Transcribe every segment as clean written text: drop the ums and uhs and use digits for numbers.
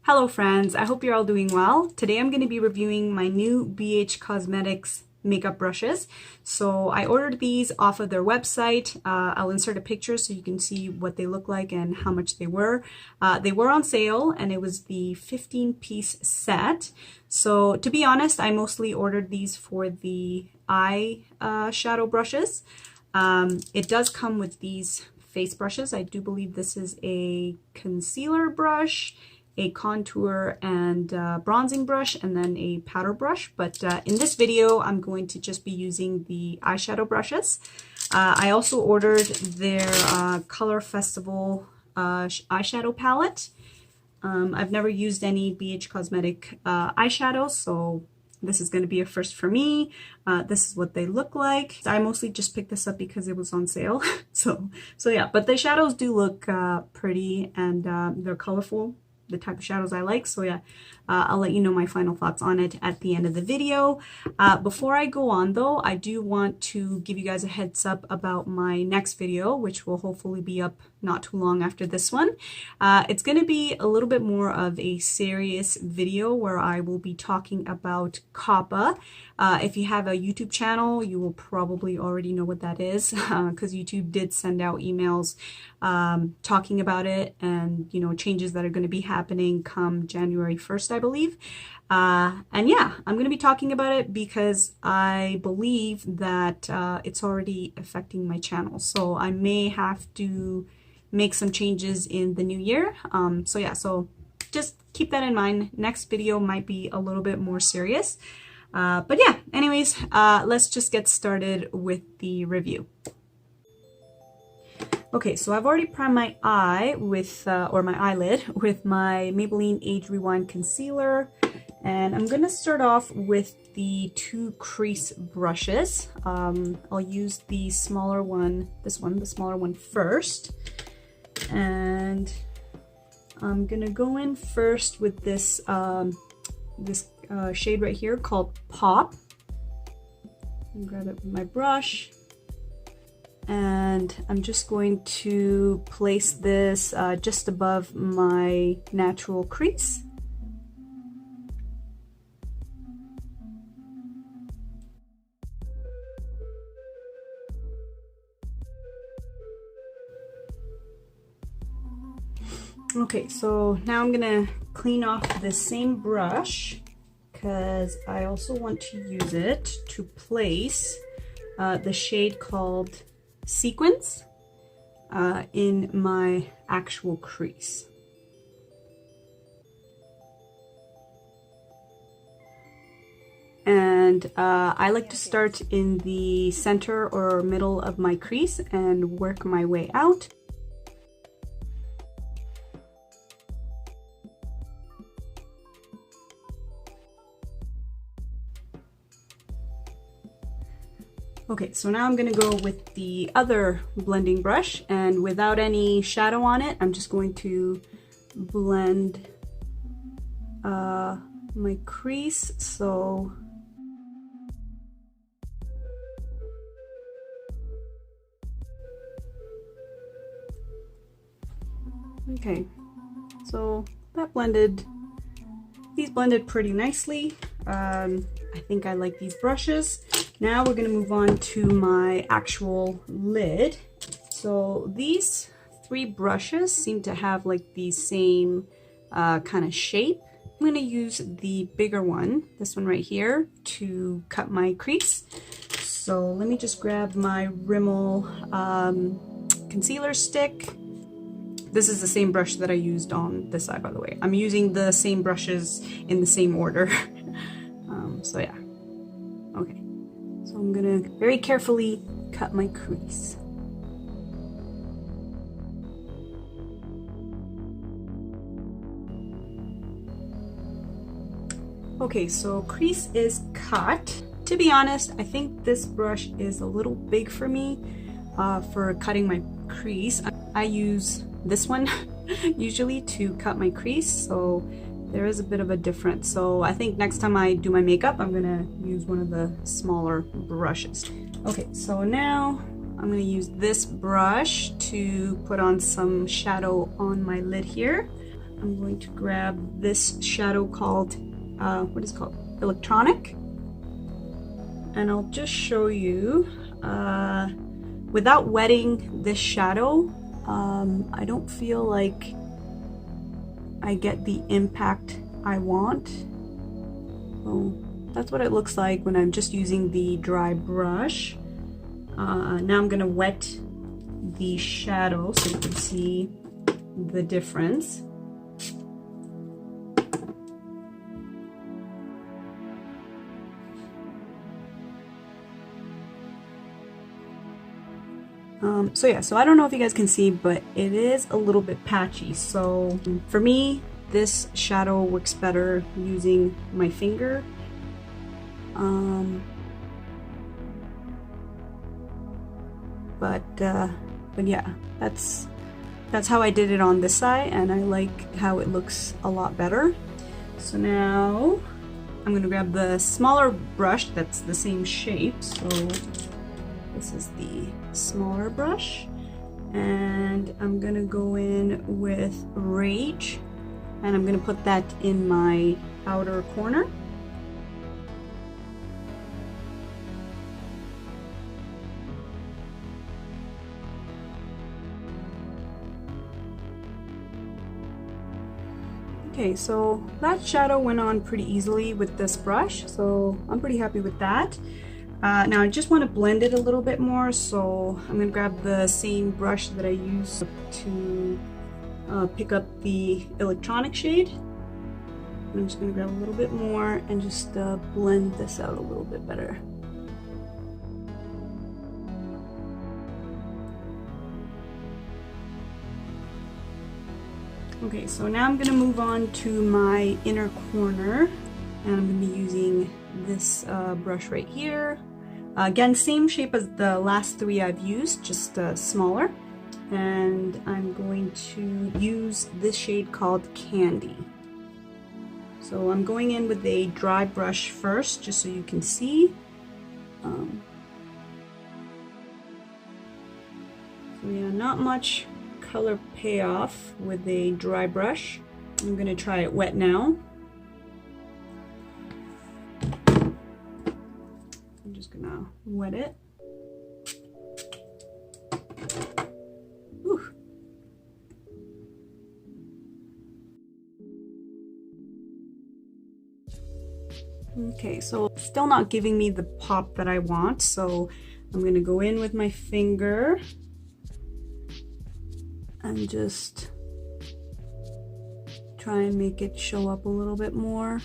Hello friends, I hope you're all doing well. Today I'm going to be reviewing my new BH Cosmetics makeup brushes. So I ordered these off of their website. I'll insert a picture so you can see what they look like and how much they were. They were on sale and it was the 15-piece set. So to be honest, I mostly ordered these for the eye shadow brushes. It does come with these face brushes. I do believe this is a concealer brush, a contour and bronzing brush, and then a powder brush. But in this video, I'm going to just be using the eyeshadow brushes. I also ordered their Color Festival eyeshadow palette. I've never used any BH Cosmetic eyeshadows, so this is going to be a first for me. This is what they look like. I mostly just picked this up because it was on sale. so yeah, but the shadows do look pretty, and they're colorful, the type of shadows I like. So yeah, I'll let you know my final thoughts on it at the end of the video. Before I go on though, I do want to give you guys a heads up about my next video, which will hopefully be up not too long after this one. It's going to be a little bit more of a serious video where I will be talking about COPPA. If you have a YouTube channel, you will probably already know what that is, because YouTube did send out emails talking about it and, you know, changes that are going to be happening come January 1st, I believe. And yeah, I'm going to be talking about it because I believe that it's already affecting my channel. So I may have to make some changes in the new year. So yeah, so just keep that in mind. Next video might be a little bit more serious. But yeah, anyways, let's just get started with the review. Okay, so I've already primed my eye with, or my eyelid with my Maybelline Age Rewind Concealer. And I'm going to start off with the two crease brushes. I'll use the smaller one, the smaller one first. And I'm going to go in first with this, shade right here called Pop. Grab it with my brush. And I'm just going to place this just above my natural crease. Okay, so now I'm gonna clean off this same brush because I also want to use it to place the shade called Sequence in my actual crease. And I like to start in the center or middle of my crease and work my way out. Okay, so now I'm going to go with the other blending brush, and without any shadow on it, I'm just going to blend my crease. So okay, so that blended, these blended pretty nicely. I think I like these brushes. Now we're going to move on to my actual lid. So these three brushes seem to have like the same kind of shape. I'm going to use the bigger one, this one right here, to cut my crease. So let me just grab my Rimmel concealer stick. This is the same brush that I used on this side, by the way. I'm using the same brushes in the same order. So yeah, okay. So I'm gonna very carefully cut my crease. Okay, so crease is cut. To be honest, I think this brush is a little big for me for cutting my crease. I use this one usually to cut my crease, so there is a bit of a difference. So I think next time I do my makeup, I'm gonna use one of the smaller brushes. Okay, so now I'm gonna use this brush to put on some shadow on my lid here. I'm going to grab this shadow called, what is it called? Electronic. And I'll just show you, without wetting this shadow, I don't feel like I get the impact I want. So that's what it looks like when I'm just using the dry brush. Now I'm gonna wet the shadow so you can see the difference. So I don't know if you guys can see, but it is a little bit patchy. So for me, this shadow works better using my finger. But yeah, that's how I did it on this side, and I like how it looks a lot better. So now I'm gonna grab the smaller brush that's the same shape. So this is the smaller brush, and I'm gonna go in with Rage, and I'm gonna put that in my outer corner. Okay, so that shadow went on pretty easily with this brush, so I'm pretty happy with that. Now I just want to blend it a little bit more, so I'm going to grab the same brush that I used to pick up the electronic shade. I'm just going to grab a little bit more and just blend this out a little bit better. Okay, so now I'm going to move on to my inner corner, and I'm going to be using this brush right here. Again, same shape as the last three I've used, just smaller. And I'm going to use this shade called Candy. So I'm going in with a dry brush first, just so you can see. So yeah, not much color payoff with a dry brush. I'm going to try it wet now. I'm just going to wet it. Whew. Okay, so still not giving me the pop that I want, so I'm going to go in with my finger and just try and make it show up a little bit more.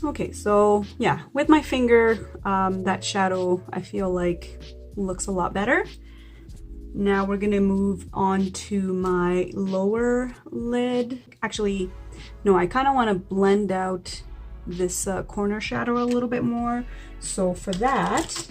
Okay, so yeah, with my finger, that shadow I feel like looks a lot better. Now we're gonna move on to my lower lid. Actually, no, I kind of want to blend out this corner shadow a little bit more. So for that,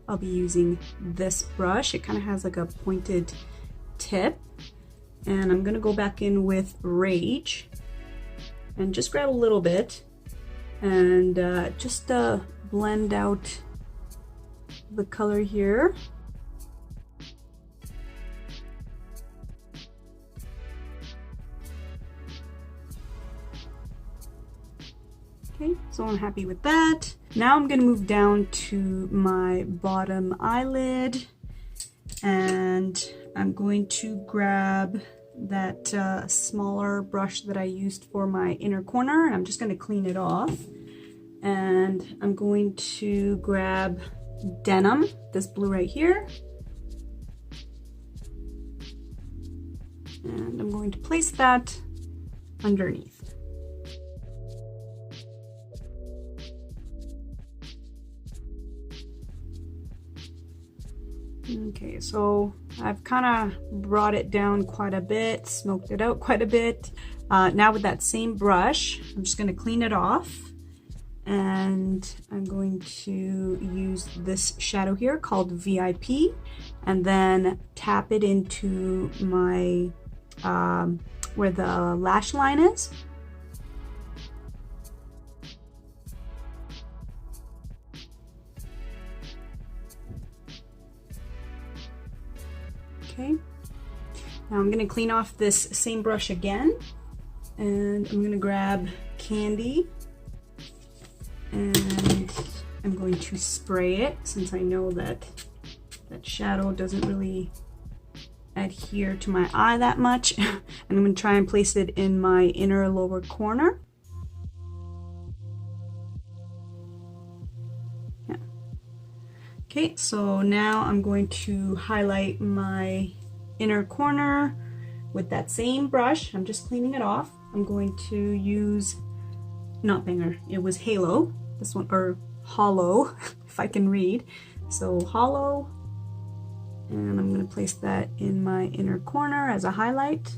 I'll be using this brush. It kind of has like a pointed tip, and I'm gonna go back in with Rage and just grab a little bit and just blend out the color here. Okay, so I'm happy with that. Now I'm gonna move down to my bottom eyelid, and I'm going to grab that smaller brush that I used for my inner corner, and I'm just gonna clean it off. And I'm going to grab Denim, this blue right here, and I'm going to place that underneath. Okay, so I've kind of brought it down quite a bit, smoked it out quite a bit. Now with that same brush, I'm just going to clean it off, and I'm going to use this shadow here called VIP, and then tap it into my, where the lash line is. Okay, Now I'm going to clean off this same brush again, and I'm going to grab candy, and I'm going to spray it since I know that that shadow doesn't really adhere to my eye that much. And I'm going to try and place it in my inner lower corner. Yeah. Okay, so now I'm going to highlight my inner corner with that same brush. I'm just cleaning it off. I'm going to use, not Banger, it was Halo, this one, or Hollow, if I can read. So Hollow, and I'm going to place that in my inner corner as a highlight.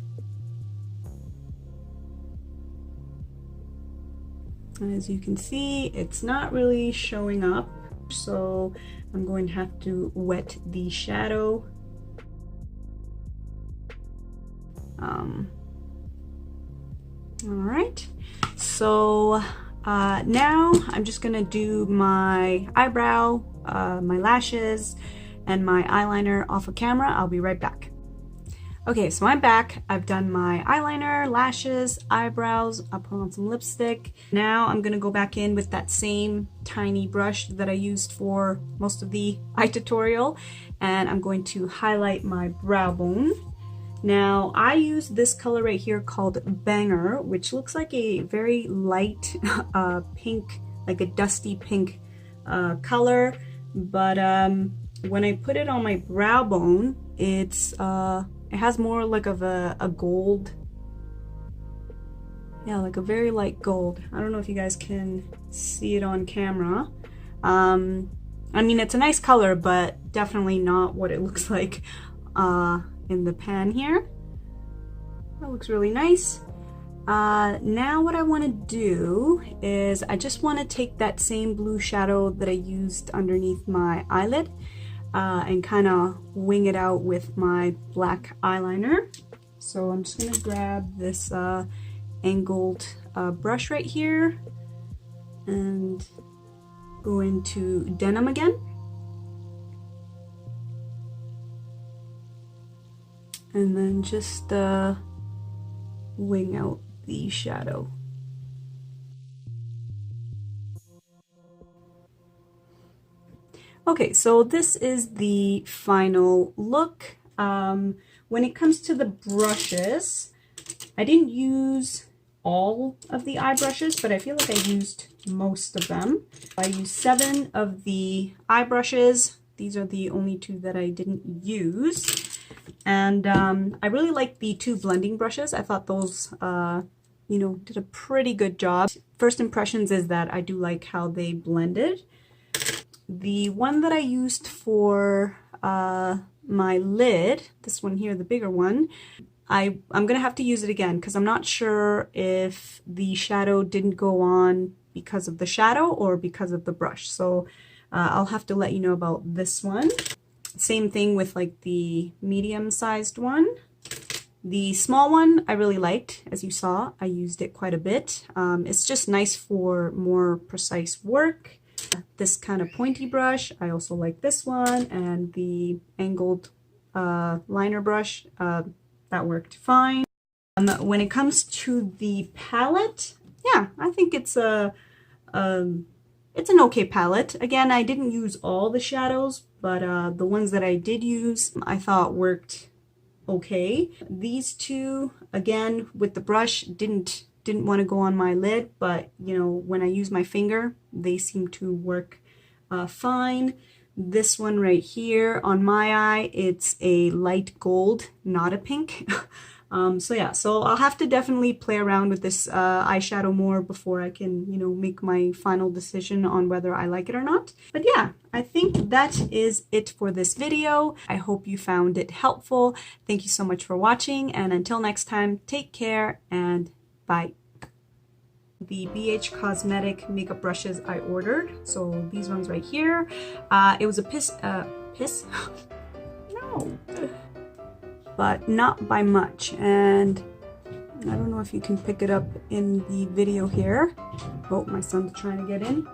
And as you can see, it's not really showing up, so I'm going to have to wet the shadow. All right, so now I'm just gonna do my eyebrow, my lashes, and my eyeliner off of camera. I'll be right back. Okay, so I'm back. I've done my eyeliner, lashes, eyebrows. I'll put on some lipstick. Now I'm gonna go back in with that same tiny brush that I used for most of the eye tutorial, and I'm going to highlight my brow bone. Now I use this color right here called Banger, which looks like a very light pink, like a dusty pink color, but when I put it on my brow bone, it has more like of a gold, yeah, like a very light gold. I don't know if you guys can see it on camera. I mean, it's a nice color, but definitely not what it looks like in the pan here. That looks really nice. Now what I want to do is I just want to take that same blue shadow that I used underneath my eyelid and kind of wing it out with my black eyeliner. So I'm just going to grab this angled brush right here and go into denim again. And then just wing out the shadow. Okay, so this is the final look. When it comes to the brushes, I didn't use all of the eye brushes, but I feel like I used most of them. I used 7 of the eye brushes. These are the only 2 that I didn't use. And I really like the 2 blending brushes. I thought those, you know, did a pretty good job. First impressions is that I do like how they blended. The one that I used for my lid, this one here, the bigger one, I'm going to have to use it again because I'm not sure if the shadow didn't go on because of the shadow or because of the brush. So I'll have to let you know about this one. Same thing with like the medium-sized one. The small one I really liked. As you saw, I used it quite a bit. It's just nice for more precise work. This kind of pointy brush, I also like this one, and the angled liner brush, that worked fine. When it comes to the palette, yeah, I think it's an okay palette. Again, I didn't use all the shadows, but the ones that I did use, I thought worked okay. These 2, again, with the brush, didn't want to go on my lid, but you know, when I use my finger, they seem to work fine. This one right here on my eye, it's a light gold, not a pink. So yeah, so I'll have to definitely play around with this eyeshadow more before I can, you know, make my final decision on whether I like it or not. But yeah, I think that is it for this video. I hope you found it helpful. Thank you so much for watching, and until next time, take care and bye. The BH Cosmetic makeup brushes I ordered, so these ones right here. It was a piss? No. But not by much, and I don't know if you can pick it up in the video here. Oh, my son's trying to get in.